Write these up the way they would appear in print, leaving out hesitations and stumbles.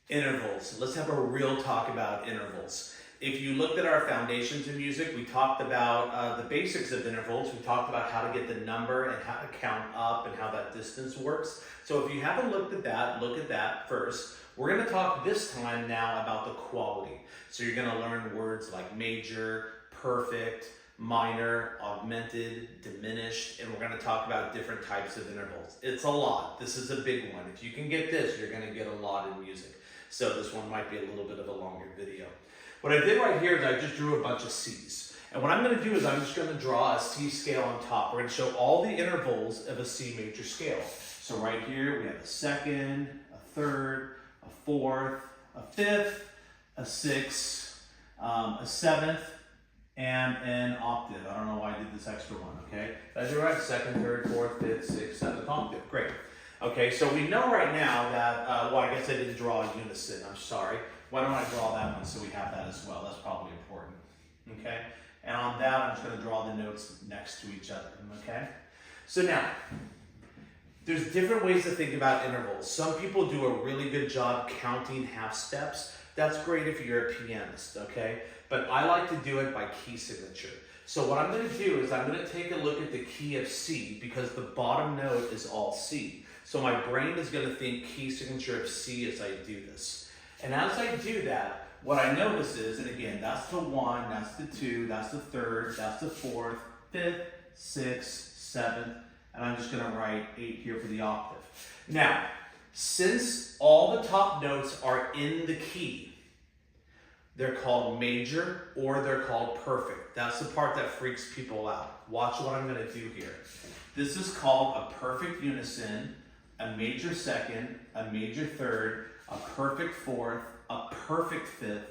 Intervals. Let's have a real talk about intervals. If you looked at our foundations in music, we talked about the basics of intervals. We talked about how to get the number and how to count up and how that distance works. So if you haven't looked at that, look at that first. We're going to talk this time now about the quality. So you're going to learn words like major, perfect, minor, augmented, diminished, and we're going to talk about different types of intervals. It's a lot. This is a big one. If you can get this, you're going to get a lot in music. So this one might be a little bit of a longer video. What I did right here is I just drew a bunch of C's. And what I'm going to do is I'm just going to draw a C scale on top. We're going to show all the intervals of a C major scale. So right here we have a second, a third, a fourth, a fifth, a sixth, a seventh, and an octave. I don't know why I did this extra one, okay? Did I do right? Second, third, fourth, fifth, sixth, seventh, octave. Great. Okay, so we know right now that, well, I guess I didn't draw a unison. I'm sorry. Why don't I draw that one so we have that as well? That's probably important, okay? And on that, I'm just going to draw the notes next to each other, okay? So now, there's different ways to think about intervals. Some people do a really good job counting half steps. That's great if you're a pianist, okay? But I like to do it by key signature. So what I'm going to do is I'm going to take a look at the key of C because the bottom note is all C. So my brain is going to think key signature of C as I do this. And as I do that, what I notice is, and again, that's the 1, that's the 2, that's the 3rd, that's the 4th, 5th, 6th, 7th, and I'm just going to write 8 here for the octave. Now, since all the top notes are in the key, they're called major or they're called perfect. That's the part that freaks people out. Watch what I'm going to do here. This is called a perfect unison, a major second, a major third, a perfect fourth, a perfect fifth,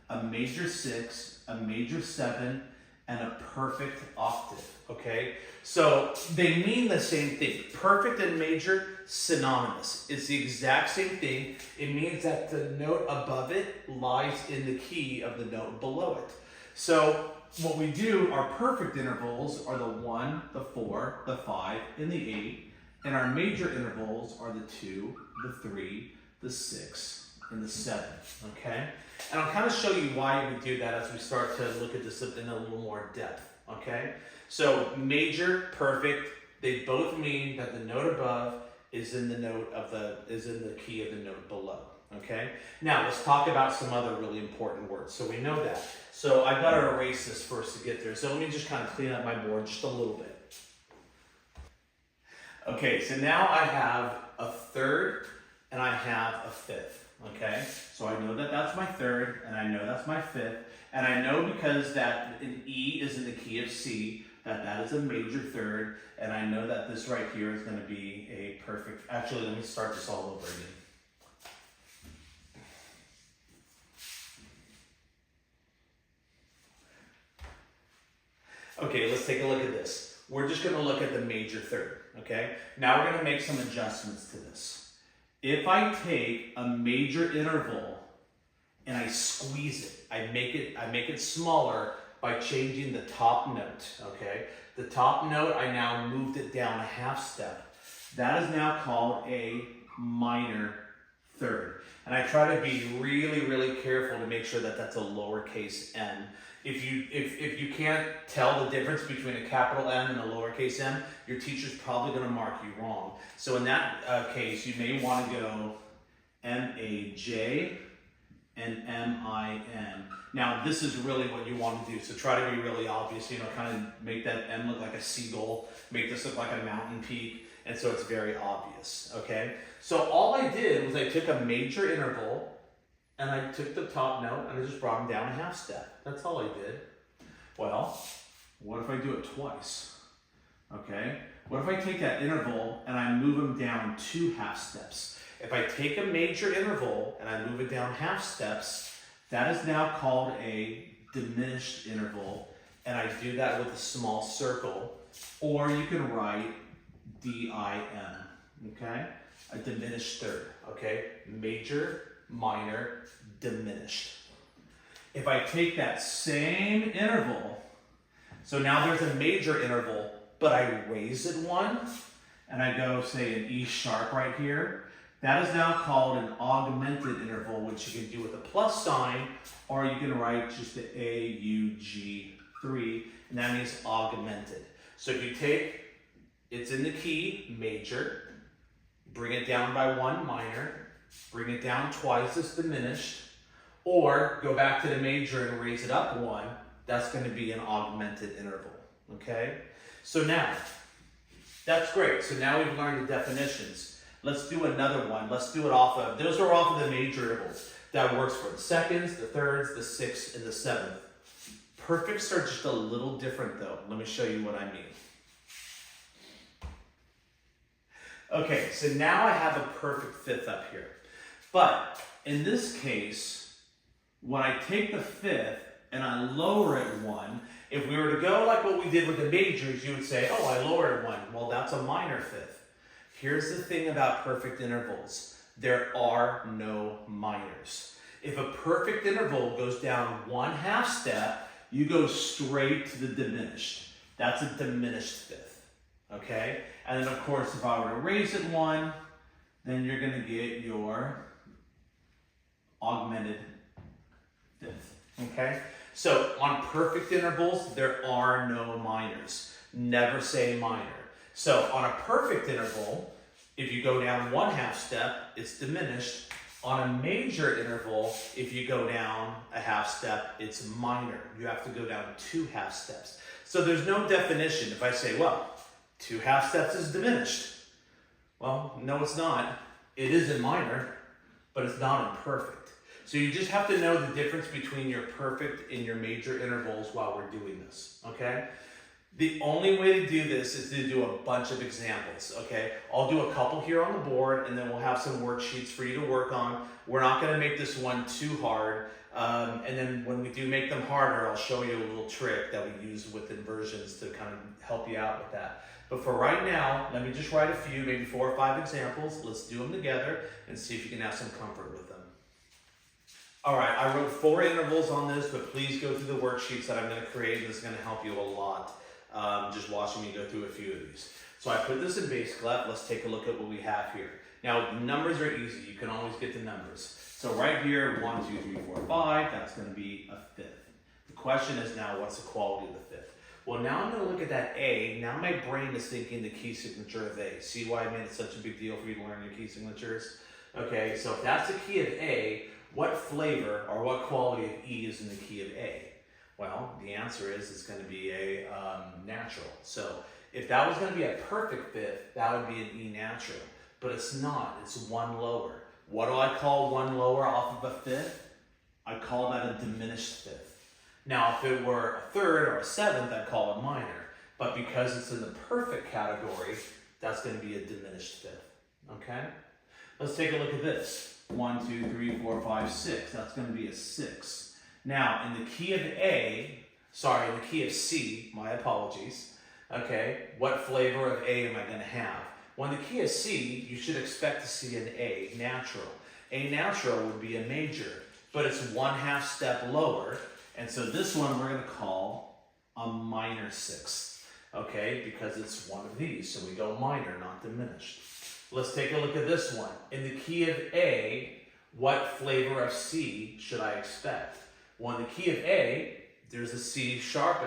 a major sixth, a major seven, and a perfect octave, okay? So they mean the same thing. Perfect and major, synonymous. It's the exact same thing. It means that the note above it lies in the key of the note below it. So what we do, our perfect intervals are the 1, the 4, the 5, and the 8. And our major intervals are the 2, the 3, the 6, and the 7, okay? And I'll kind of show you why we do that as we start to look at this in a little more depth, okay? So major, perfect, they both mean that the note above is in the key of the note below, okay? Now let's talk about some other really important words. So we know that. So I've got to erase this first to get there. So let me just kind of clean up my board just a little bit. Okay, so now I have a third and I have a fifth, okay? So I know that that's my third and I know that's my fifth. And I know because that an E is in the key of C, that is a major third. And I know that this right here is going to be a perfect, actually let me start this all over again. Okay, let's take a look at this. We're just going to look at the major third, okay? Now we're going to make some adjustments to this. If I take a major interval and I squeeze it, I make it smaller by changing the top note, okay? The top note, I now moved it down a half step. That is now called a minor third. And I try to be really, really careful to make sure that that's a lowercase m. If you can't tell the difference between a capital M and a lowercase m, your teacher's probably going to mark you wrong. So in that case, you may want to go M-A-J and M-I-N. Now, this is really what you want to do. So try to be really obvious, kind of make that M look like a seagull, make this look like a mountain peak, and so it's very obvious, okay? So all I did was I took a major interval, and I took the top note and I just brought them down a half step. That's all I did. Well, what if I do it twice? Okay, what if I take that interval and I move them down 2 half steps? If I take a major interval and I move it down half steps, that is now called a diminished interval, and I do that with a small circle, or you can write D-I-M, okay? A diminished third, okay? Major, minor, diminished. If I take that same interval, so now there's a major interval, but I raise it 1, and I go, say, an E sharp right here, That is now called an augmented interval, which you can do with a plus sign, or you can write just the AUG3, and that means augmented. So if you take, it's in the key major, bring it down by 1 minor, bring it down twice, it's diminished, or go back to the major and raise it up 1, that's going to be an augmented interval, okay? So now, that's great. So now we've learned the definitions. Let's do another one. Let's do it off of, those are off of the major intervals. That works for the seconds, the thirds, the sixth, and the seventh. Perfects are just a little different though. Let me show you what I mean. Okay, so now I have a perfect fifth up here. But in this case, when I take the fifth and I lower it 1, if we were to go like what we did with the majors, you would say, oh, I lowered 1. Well, that's a minor fifth. Here's the thing about perfect intervals. There are no minors. If a perfect interval goes down 1/2 step, you go straight to the diminished. That's a diminished fifth, okay? And then of course, if I were to raise it 1, then you're gonna get your augmented fifth, okay? So on perfect intervals, there are no minors. Never say minor. So on a perfect interval, if you go down 1/2 step, it's diminished. On a major interval, if you go down a 1/2 step, it's minor. You have to go down 2/2 steps. So there's no definition. If I say, well, 2/2 steps is diminished. Well, no, it's not. It is in minor, but it's not in perfect. So you just have to know the difference between your perfect and your major intervals while we're doing this, okay? The only way to do this is to do a bunch of examples, okay? I'll do a couple here on the board, and then we'll have some worksheets for you to work on. We're not gonna make this one too hard, and then when we do make them harder, I'll show you a little trick that we use with inversions to kind of help you out with that. But for right now, let me just write a few, maybe 4 or 5 examples. Let's do them together and see if you can have some comfort with them. All right, I wrote 4 intervals on this, but please go through the worksheets that I'm gonna create. This is gonna help you a lot. Just watching me go through a few of these. So I put this in base clef. Let's take a look at what we have here. Now, numbers are easy. You can always get the numbers. So right here, 1, 2, 3, 4, 5, that's going to be a fifth. The question is now, what's the quality of the fifth? Well, now I'm going to look at that A. Now my brain is thinking the key signature of A. See why I made it such a big deal for you to learn your key signatures? Okay, so if that's the key of A, what flavor or what quality of E is in the key of A? Well, the answer is it's going to be a natural. So if that was going to be a perfect fifth, that would be an E natural. But it's not. It's 1 lower. What do I call 1 lower off of a fifth? I call that a diminished fifth. Now, if it were a third or a seventh, I'd call it minor. But because it's in the perfect category, that's going to be a diminished fifth. Okay? Let's take a look at this. 1, 2, 3, 4, 5, 6. That's going to be a 6. Now, in the key of A, sorry, in the key of C, my apologies, okay, what flavor of A am I going to have? Well, in the key of C, you should expect to see an A natural. A natural would be a major, but it's 1/2 step lower, and so this one we're going to call a minor sixth, okay, because it's one of these, so we go minor, not diminished. Let's take a look at this one. In the key of A, what flavor of C should I expect? Well, in the key of A, there's a C sharp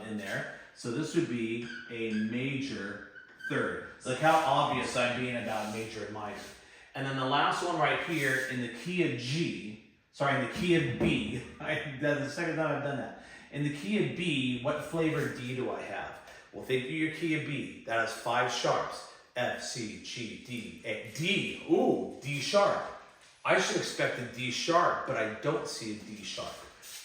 in there. So this would be a major third. Look how obvious I'm being about major and minor. And then the last one right here in the key of G, sorry, in the key of B, that's the second time I've done that. In the key of B, what flavor D do I have? Well, think of your key of B. That has 5 sharps. F, C, G, D, A, D. Ooh, D sharp. I should expect a D sharp, but I don't see a D sharp.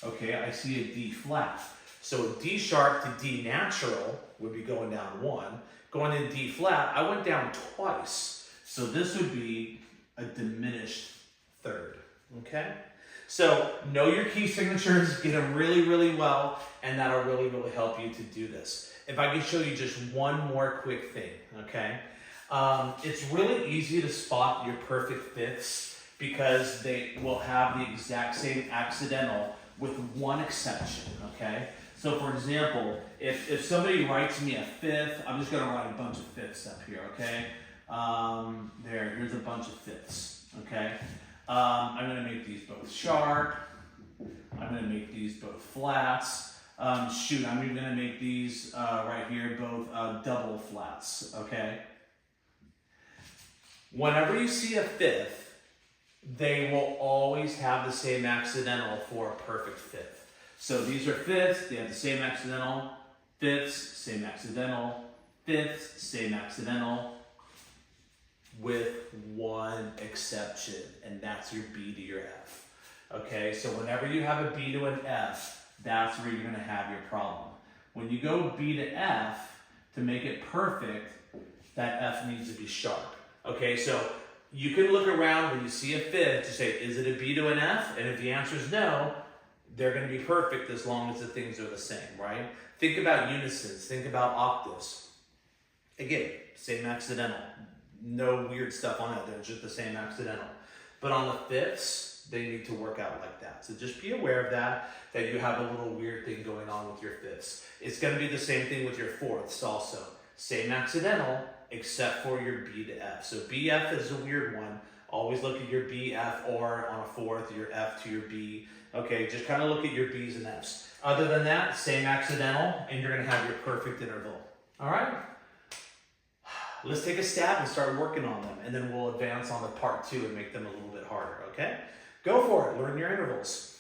Okay, I see a D flat. So D sharp to D natural would be going down 1. Going to D flat, I went down twice. So this would be a diminished third. Okay? So know your key signatures, get them really, really well, and that'll really, really help you to do this. If I can show you just one more quick thing, okay? It's really easy to spot your perfect fifths because they will have the exact same accidental with one exception, okay? So for example, if somebody writes me a fifth, I'm just gonna write a bunch of fifths up here, okay? Here's a bunch of fifths, okay? I'm gonna make these both sharp. I'm gonna make these both flats. I'm even gonna make these right here both double flats, okay? Whenever you see a fifth, they will always have the same accidental for a perfect fifth. So these are fifths, they have the same accidental, fifths, same accidental, fifths, same accidental, with one exception, and that's your B to your F. Okay, so whenever you have a B to an F, that's where you're gonna have your problem. When you go B to F, to make it perfect, that F needs to be sharp. Okay, so you can look around when you see a fifth to say, is it a B to an F? And if the answer is no, they're gonna be perfect as long as the things are the same, right? Think about unisons, think about octaves. Again, same accidental. No weird stuff on it, they're just the same accidental. But on the fifths, they need to work out like that. So just be aware of that you have a little weird thing going on with your fifths. It's gonna be the same thing with your fourths also. Same accidental, except for your B to F. So BF is a weird one. Always look at your BF, or on a fourth, your F to your B. Okay, just kind of look at your B's and F's. Other than that, same accidental, and you're gonna have your perfect interval. All right? Let's take a stab and start working on them, and then we'll advance on to part 2 and make them a little bit harder, okay? Go for it, learn your intervals.